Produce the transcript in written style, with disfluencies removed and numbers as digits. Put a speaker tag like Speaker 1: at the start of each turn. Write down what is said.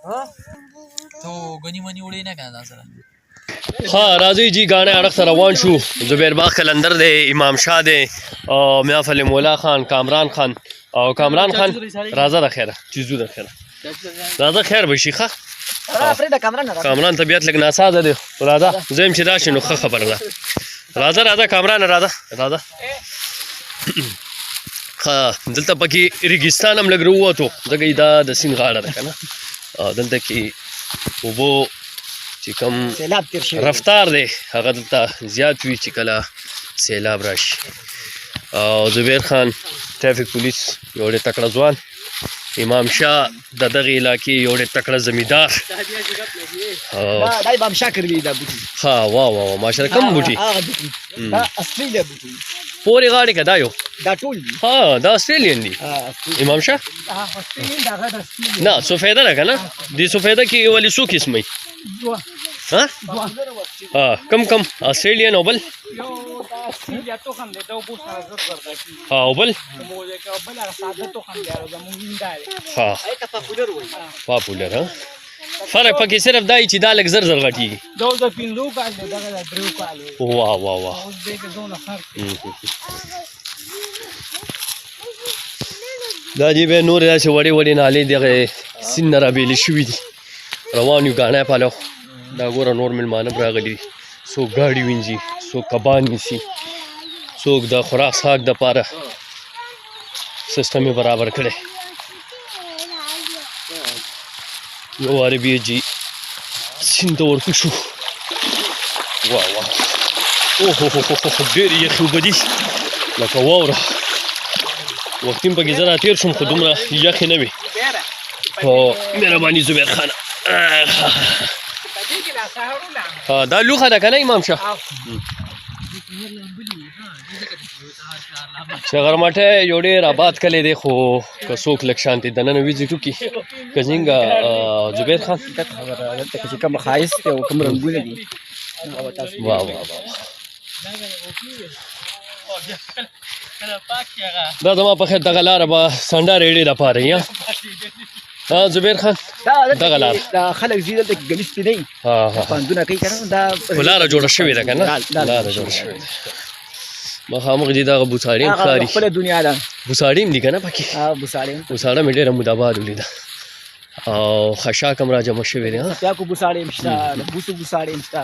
Speaker 1: تو غنی منی وړي نه کنه سره.
Speaker 2: ها راځي جی غاڼه اړخ ته روان شو. زبیر باغ کلندر دی، امام شاه دی او میافل مولا خان، کامران خان او کامران خان راځه د خیره چیزو د خیره راځه خیر به شي ښه. کامران طبیعت لږ ناسازه دی راځه زه یم چې راشي نو ښه خبره ده. راځه کامران راځه ها دلته پکې ریګستان هم لږ راووتو ځکه دا د سیند غاړه ده که نه. دلته کې اوبو چې کوم رفتار دی هغه دلته زیات وي چې کله سیلاب راشي. او زبیر خان ټرافیک پولیس یو ډېر تکړه ځوان، امام شاه د دغې علاقې یو ډېر تکړه زمیندار. ها واه ماشاءالله کوم بوټي پورې غاړې که دا یو ها دا استرالین دي امام شاه نه سفیده ده که نه دې سفیده کې ولې څو قسمه ها کم استرالین او بل او بل ها پاپولر ها فرق پکې صرف دای چې دا لږ زر غټیږي. واه دا جی به نور داسې وړې نالې دغه سیند نه رابېلې شوي دي. روان یو ګاڼه پالو دا ګوره نور مېلمانه هم راغلي دي. څوک ګاډي وینځي، څوک کبان نیسي، څوک د خوراک څښاک دپاره سیسټم یې برابر کړی. یو وارې بیا جي سیند ته ورکو شو. واه اوهو ډېرې یخې اوبه دي لکه واوره. وختي هم پکې زه راتېر شوم خو دومره یخې نه وې. هو مهرباني زبیر خانه دا لوښه ده که نه امام شاه شغرمټی یو ډېر آباد کلی دی خو که څوک لږ شانتې دننه وزټ وکړي که څنګه زبیر خان
Speaker 3: دلته چې کوم ښایست دی او کوم رنګونه دي
Speaker 2: واه دا زما په خیر دغه لاره به سنډه ریډې دپاره یا زبیر خان دغه لاره
Speaker 3: خلک ځي دلته ګلیس پې دی پندونه کوي که نه دا
Speaker 2: خو لاره جوړه شوې ده که نه لاره جوړه شوې ده. مخامخ دي دغه بوساړې هم ښکاري
Speaker 3: خپله دنیا ده
Speaker 2: بوساړې هم دي که نه پکې بوساړه مې ډېره موداباد ولیده او خشاک هم را جمع شوی دی
Speaker 3: پیاکو بوساړې هم شته د بوسو بوساړې هم شته